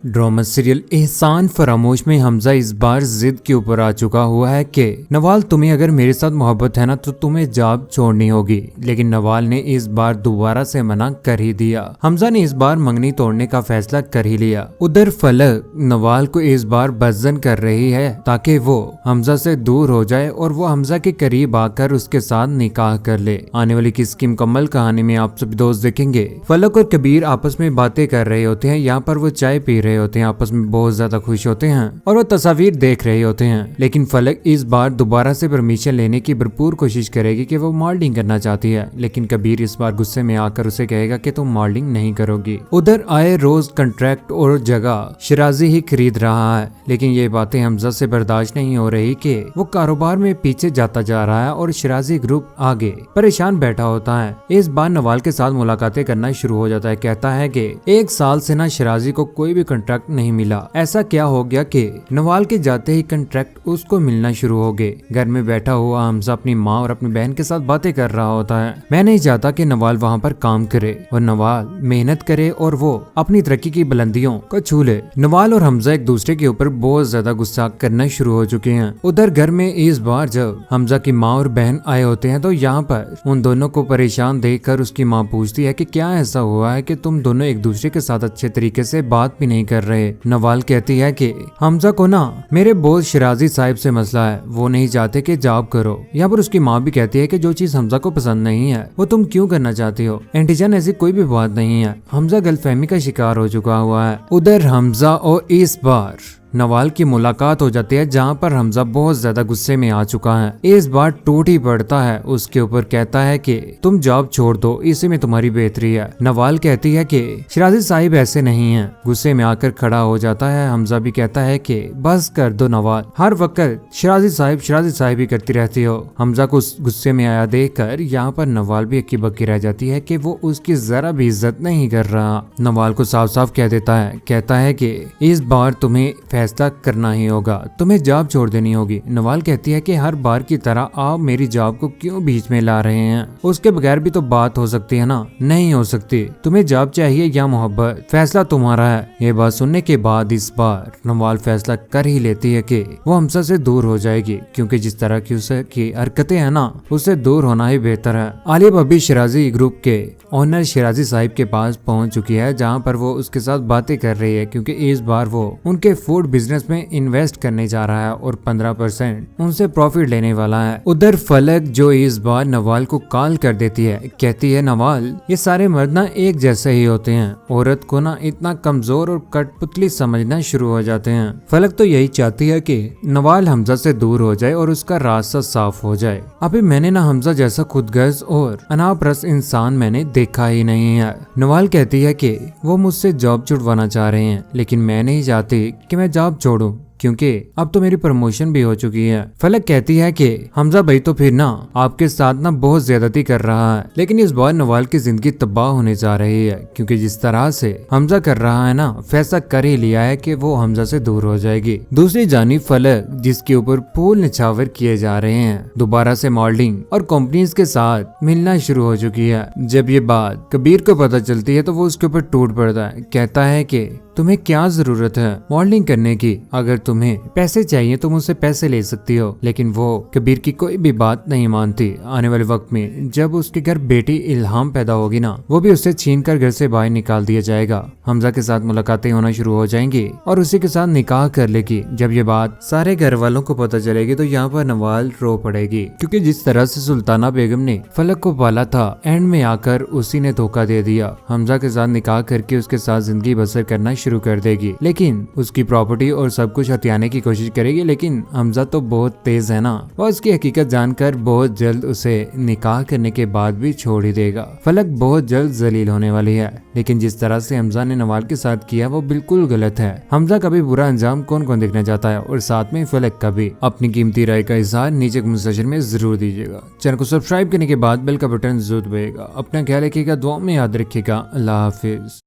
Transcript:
Drama serial एहसान फरामोश में हमजा इस बार जिद के ऊपर आ चुका हुआ है कि नवाल तुम्हें अगर मेरे साथ मोहब्बत है ना तो तुम्हें जॉब छोड़नी होगी। लेकिन नवाल ने इस बार दोबारा से मना कर ही दिया। हमजा ने इस बार मंगनी तोड़ने का फैसला कर ही लिया। उधर फलक नवाल को इस बार बज़न कर रही है ताकि वो हमजा से दूर हो जाए और वो हमजा के करीब आकर उसके साथ निकाह कर ले। आने वाली किसकी मुकम्मल कहानी में आप सभी दोस्त देखेंगे। फलक और कबीर आपस में बातें कर रहे होते हैं। यहाँ पर वो चाय पी रहे होते हैं, आपस में बहुत ज्यादा खुश होते हैं और वो तस्वीर देख रहे होते हैं। लेकिन फलक इस बार दोबारा से परमिशन लेने की भरपूर कोशिश करेगी कि वो मॉडलिंग करना चाहती है। लेकिन कबीर इस बार गुस्से में आकर उसे कहेगा कि तुम मॉडलिंग नहीं करोगी। उधर आए रोज कंट्रैक्ट और जगह शिराजी ही खरीद रहा है। लेकिन ये बातें हमजा से बर्दाश्त नहीं हो रही कि वो कारोबार में पीछे जाता जा रहा है और शिराजी ग्रुप आगे परेशान बैठा होता है। इस बार नवाल के साथ मुलाकातें करना शुरू हो जाता है। कहता है कि 1 साल से ना शिराजी को कोई भी कंट्रैक्ट नहीं मिला। ऐसा क्या हो गया कि नवाल के जाते ही कंट्रैक्ट उसको मिलना शुरू हो गए। घर में बैठा हुआ हमजा अपनी माँ और अपनी बहन के साथ बातें कर रहा होता है। मैं नहीं चाहता कि नवाल वहाँ पर काम करे और नवाल मेहनत करे और वो अपनी तरक्की की बुलंदियों को छू ले। नवाल और हमजा एक दूसरे के ऊपर बहुत ज्यादा गुस्सा करना शुरू हो चुके हैं। उधर घर में इस बार जब हमजा की माँ और बहन आए होते हैं तो यहाँ पर उन दोनों को परेशान देखकर उसकी माँ पूछती है कि क्या ऐसा हुआ है कि तुम दोनों एक दूसरे के साथ अच्छे तरीके से बात भी नहीं कर रहे। नवाल कहती है कि हमजा को ना मेरे बॉस शिराजी साहिब से मसला है, वो नहीं चाहते कि जॉब करो। यहाँ पर उसकी माँ भी कहती है कि जो चीज हमजा को पसंद नहीं है वो तुम क्यों करना चाहती हो। आंटी जान ऐसी कोई भी बात नहीं है। हमजा गलतफहमी का शिकार हो चुका हुआ है। उधर हमजा और इस बार नवाल की मुलाकात हो जाती है जहाँ पर हमजा बहुत ज्यादा गुस्से में आ चुका है। इस बार टूट ही पड़ता है उसके ऊपर। कहता है कि तुम जॉब छोड़ दो, इसी में तुम्हारी बेहतरी है। नवाल कहती है कि शिराजी साहिब ऐसे नहीं हैं। गुस्से में आकर खड़ा हो जाता है। हमजा भी कहता है कि बस कर दो नवाल, हर वक्त शिराजी साहिब ही करती रहती हो। हमजा को गुस्से में आया देख कर यहाँ पर नवाल भी अक्की बक्की रह जाती है कि वो उसकी जरा भी इज्जत नहीं कर रहा। नवाल को साफ साफ कह देता है। कहता है कि इस बार तुम्हें फैसला करना ही होगा, तुम्हें जॉब छोड़ देनी होगी। नवाल कहती है कि हर बार की तरह आप मेरी जॉब को क्यों बीच में ला रहे हैं। उसके बगैर भी तो बात हो सकती है ना। नहीं हो सकती। तुम्हें जॉब चाहिए या मोहब्बत, फैसला तुम्हारा है। ये बात सुनने के बाद इस बार नवाल फैसला कर ही लेती है कि वो हमजा से दूर हो जाएगी, क्योंकि जिस तरह की उसकी हरकतें है ना उससे दूर होना ही बेहतर है। आलिया भाभी शिराजी ग्रुप के ओनर शिराजी साहिब के पास पहुंच चुकी है जहाँ पर वो उसके साथ बातें कर रही है, क्योंकि इस बार वो उनके फूड बिजनेस में इन्वेस्ट करने जा रहा है और 15% उनसे प्रॉफिट लेने वाला है। उधर फलक जो इस बार नवाल को कॉल कर देती है। कहती है नवाल ये सारे मर्द ना एक जैसे ही होते हैं, औरत को ना इतना कमजोर और कठपुतली समझना शुरू हो जाते हैं। फलक तो यही चाहती है कि नवाल हमजा से दूर हो जाए और उसका रास्ता साफ हो जाए। अभी मैंने ना हमजा जैसा खुदगर्ज और अनापरस्त इंसान मैंने देखा ही नहीं है। नवाल कहती है कि वो मुझसे जॉब छुड़वाना चाह रहे हैं, लेकिन मैं नहीं चाहती कि मैं जॉब छोड़ूं, क्योंकि अब तो मेरी प्रमोशन भी हो चुकी है। फलक कहती है कि हमजा भाई तो फिर ना आपके साथ ना बहुत ज्यादती कर रहा है। लेकिन इस बार नवाल की जिंदगी तबाह होने जा रही है, क्योंकि जिस तरह से हमजा कर रहा है ना फैसला कर ही लिया है कि वो हमजा से दूर हो जाएगी। दूसरी जानिब फलक जिसके ऊपर फूल निछावर किए जा रहे हैं, दोबारा से मॉडलिंग और कंपनीज के साथ मिलना शुरू हो चुकी है। जब ये बात कबीर को पता चलती है तो वो उसके ऊपर टूट पड़ता है। कहता है कि तुम्हें क्या जरूरत है मॉडलिंग करने की, अगर तुम्हें पैसे चाहिए तो मुझसे पैसे ले सकती हो। लेकिन वो कबीर की कोई भी बात नहीं मानती। आने वाले वक्त में जब उसके घर बेटी इल्हाम पैदा होगी ना, वो भी उससे छीन कर घर से बाहर निकाल दिया जाएगा। हमजा के साथ मुलाकातें होना शुरू हो जाएंगी और उसी के साथ निकाह कर लेगी। जब ये बात सारे घर वालों को पता चलेगी तो यहाँ पर नवाल रो पड़ेगी, क्योंकि जिस तरह से सुल्ताना बेगम ने फलक को पाला था, एंड में आकर उसी ने धोखा दे दिया। हमजा के साथ निकाह करके उसके साथ जिंदगी बसर करना शुरू कर देगी, लेकिन उसकी प्रॉपर्टी और सब कुछ हथियाने की कोशिश करेगी। लेकिन हमजा तो बहुत तेज है ना, वो उसकी हकीकत जानकर बहुत जल्द उसे निकाह करने के बाद भी छोड़ ही देगा। फलक बहुत जल्द जलील होने वाली है। लेकिन जिस तरह से हमजा ने नवाल के साथ किया वो बिल्कुल गलत है। हमजा का भी बुरा अंजाम कौन कौन देखना चाहता है, और साथ में फलक का भी। अपनी कीमती राय का इजहार नीचे कमेंट सेक्शन में जरूर दीजिएगा। चैनल को सब्सक्राइब करने के बाद बेल का बटन जरूर दबाइएगा। अपना ख्याल रखिएगा, दुआ में याद रखिएगा। अल्लाह हाफिज।